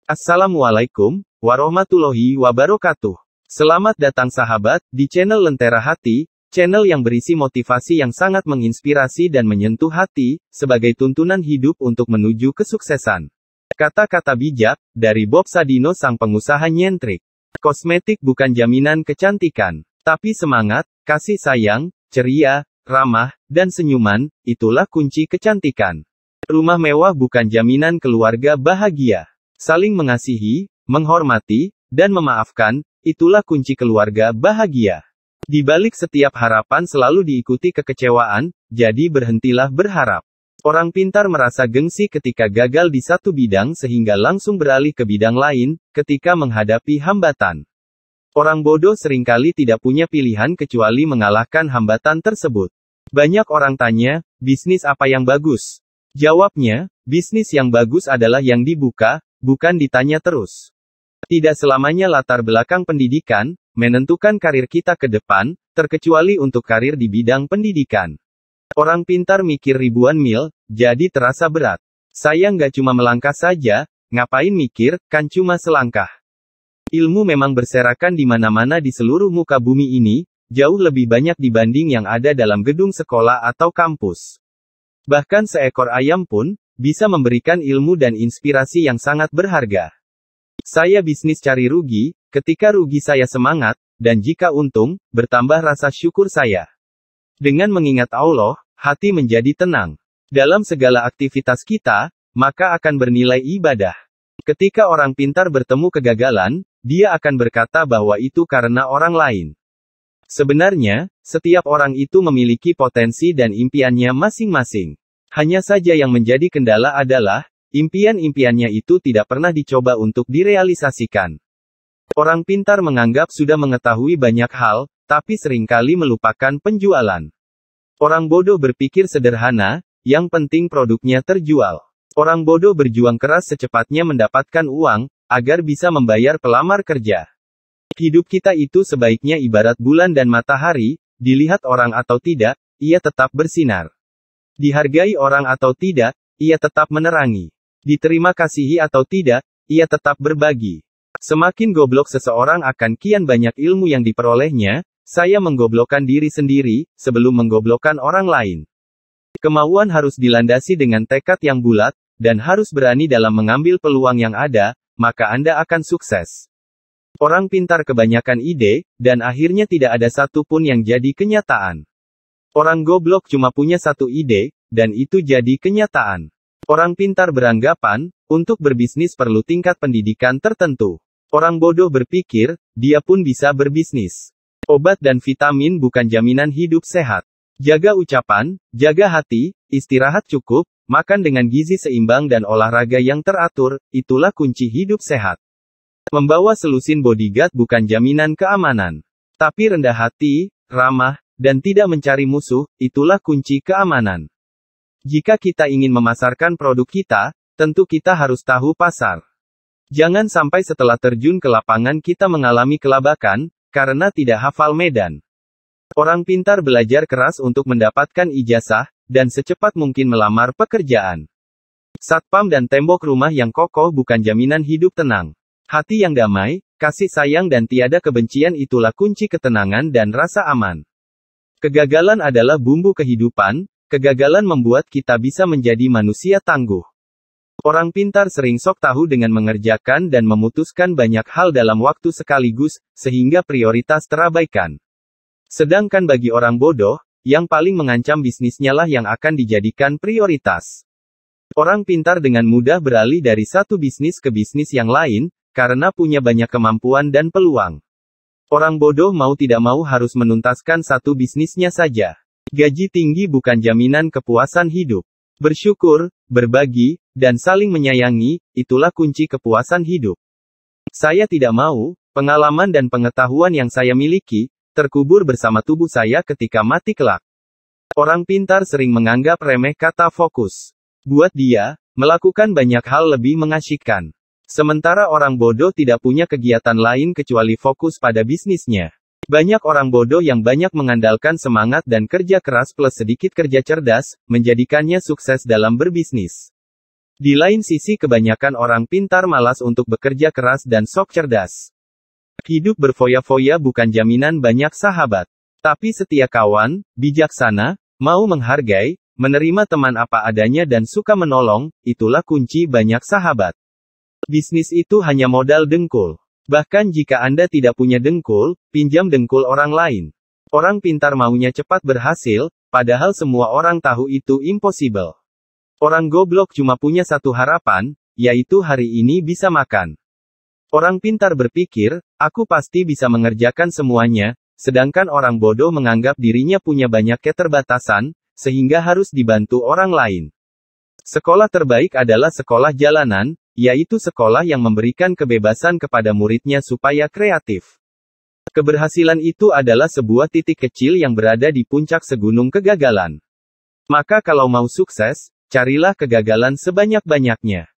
Assalamualaikum warahmatullahi wabarakatuh. Selamat datang sahabat, di channel Lentera Hati, channel yang berisi motivasi yang sangat menginspirasi dan menyentuh hati, sebagai tuntunan hidup untuk menuju kesuksesan. Kata-kata bijak, dari Bob Sadino sang pengusaha nyentrik. Kosmetik bukan jaminan kecantikan, tapi semangat, kasih sayang, ceria, ramah, dan senyuman, itulah kunci kecantikan. Rumah mewah bukan jaminan keluarga bahagia. Saling mengasihi, menghormati, dan memaafkan, itulah kunci keluarga bahagia. Di balik setiap harapan selalu diikuti kekecewaan, jadi berhentilah berharap. Orang pintar merasa gengsi ketika gagal di satu bidang sehingga langsung beralih ke bidang lain, ketika menghadapi hambatan. Orang bodoh seringkali tidak punya pilihan kecuali mengalahkan hambatan tersebut. Banyak orang tanya, bisnis apa yang bagus? Jawabnya, bisnis yang bagus adalah yang dibuka, bukan ditanya terus. Tidak selamanya latar belakang pendidikan menentukan karir kita ke depan, terkecuali untuk karir di bidang pendidikan. Orang pintar mikir ribuan mil, jadi terasa berat. Saya nggak cuma melangkah saja, ngapain mikir, kan cuma selangkah. Ilmu memang berserakan di mana-mana di seluruh muka bumi ini, jauh lebih banyak dibanding yang ada dalam gedung sekolah atau kampus. Bahkan seekor ayam pun bisa memberikan ilmu dan inspirasi yang sangat berharga. Saya bisnis cari rugi, ketika rugi saya semangat, dan jika untung, bertambah rasa syukur saya. Dengan mengingat Allah, hati menjadi tenang. Dalam segala aktivitas kita, maka akan bernilai ibadah. Ketika orang pintar bertemu kegagalan, dia akan berkata bahwa itu karena orang lain. Sebenarnya, setiap orang itu memiliki potensi dan impiannya masing-masing. Hanya saja yang menjadi kendala adalah, impian-impiannya itu tidak pernah dicoba untuk direalisasikan. Orang pintar menganggap sudah mengetahui banyak hal, tapi seringkali melupakan penjualan. Orang bodoh berpikir sederhana, yang penting produknya terjual. Orang bodoh berjuang keras secepatnya mendapatkan uang, agar bisa membayar pelamar kerja. Hidup kita itu sebaiknya ibarat bulan dan matahari, dilihat orang atau tidak, ia tetap bersinar. Dihargai orang atau tidak, ia tetap menerangi. Diterima kasihi atau tidak, ia tetap berbagi. Semakin goblok seseorang akan kian banyak ilmu yang diperolehnya, saya menggoblokkan diri sendiri, sebelum menggoblokkan orang lain. Kemauan harus dilandasi dengan tekad yang bulat, dan harus berani dalam mengambil peluang yang ada, maka Anda akan sukses. Orang pintar kebanyakan ide, dan akhirnya tidak ada satu pun yang jadi kenyataan. Orang goblok cuma punya satu ide, dan itu jadi kenyataan. Orang pintar beranggapan, untuk berbisnis perlu tingkat pendidikan tertentu. Orang bodoh berpikir, dia pun bisa berbisnis. Obat dan vitamin bukan jaminan hidup sehat. Jaga ucapan, jaga hati, istirahat cukup, makan dengan gizi seimbang dan olahraga yang teratur, itulah kunci hidup sehat. Membawa selusin bodyguard bukan jaminan keamanan. Tapi rendah hati, ramah, dan tidak mencari musuh, itulah kunci keamanan. Jika kita ingin memasarkan produk kita, tentu kita harus tahu pasar. Jangan sampai setelah terjun ke lapangan kita mengalami kelabakan, karena tidak hafal medan. Orang pintar belajar keras untuk mendapatkan ijazah, dan secepat mungkin melamar pekerjaan. Satpam dan tembok rumah yang kokoh bukan jaminan hidup tenang. Hati yang damai, kasih sayang dan tiada kebencian itulah kunci ketenangan dan rasa aman. Kegagalan adalah bumbu kehidupan, kegagalan membuat kita bisa menjadi manusia tangguh. Orang pintar sering sok tahu dengan mengerjakan dan memutuskan banyak hal dalam waktu sekaligus, sehingga prioritas terabaikan. Sedangkan bagi orang bodoh, yang paling mengancam bisnisnya lah yang akan dijadikan prioritas. Orang pintar dengan mudah beralih dari satu bisnis ke bisnis yang lain, karena punya banyak kemampuan dan peluang. Orang bodoh mau tidak mau harus menuntaskan satu bisnisnya saja. Gaji tinggi bukan jaminan kepuasan hidup. Bersyukur, berbagi, dan saling menyayangi, itulah kunci kepuasan hidup. Saya tidak mau, pengalaman dan pengetahuan yang saya miliki, terkubur bersama tubuh saya ketika mati kelak. Orang pintar sering menganggap remeh kata fokus. Buat dia, melakukan banyak hal lebih mengasyikkan. Sementara orang bodoh tidak punya kegiatan lain kecuali fokus pada bisnisnya. Banyak orang bodoh yang banyak mengandalkan semangat dan kerja keras plus sedikit kerja cerdas, menjadikannya sukses dalam berbisnis. Di lain sisi kebanyakan orang pintar malas untuk bekerja keras dan sok cerdas. Hidup berfoya-foya bukan jaminan banyak sahabat. Tapi setia kawan, bijaksana, mau menghargai, menerima teman apa adanya dan suka menolong, itulah kunci banyak sahabat. Bisnis itu hanya modal dengkul. Bahkan jika Anda tidak punya dengkul, pinjam dengkul orang lain. Orang pintar maunya cepat berhasil, padahal semua orang tahu itu impossible. Orang goblok cuma punya satu harapan, yaitu hari ini bisa makan. Orang pintar berpikir, aku pasti bisa mengerjakan semuanya, sedangkan orang bodoh menganggap dirinya punya banyak keterbatasan, sehingga harus dibantu orang lain. Sekolah terbaik adalah sekolah jalanan, yaitu sekolah yang memberikan kebebasan kepada muridnya supaya kreatif. Keberhasilan itu adalah sebuah titik kecil yang berada di puncak segunung kegagalan. Maka kalau mau sukses, carilah kegagalan sebanyak-banyaknya.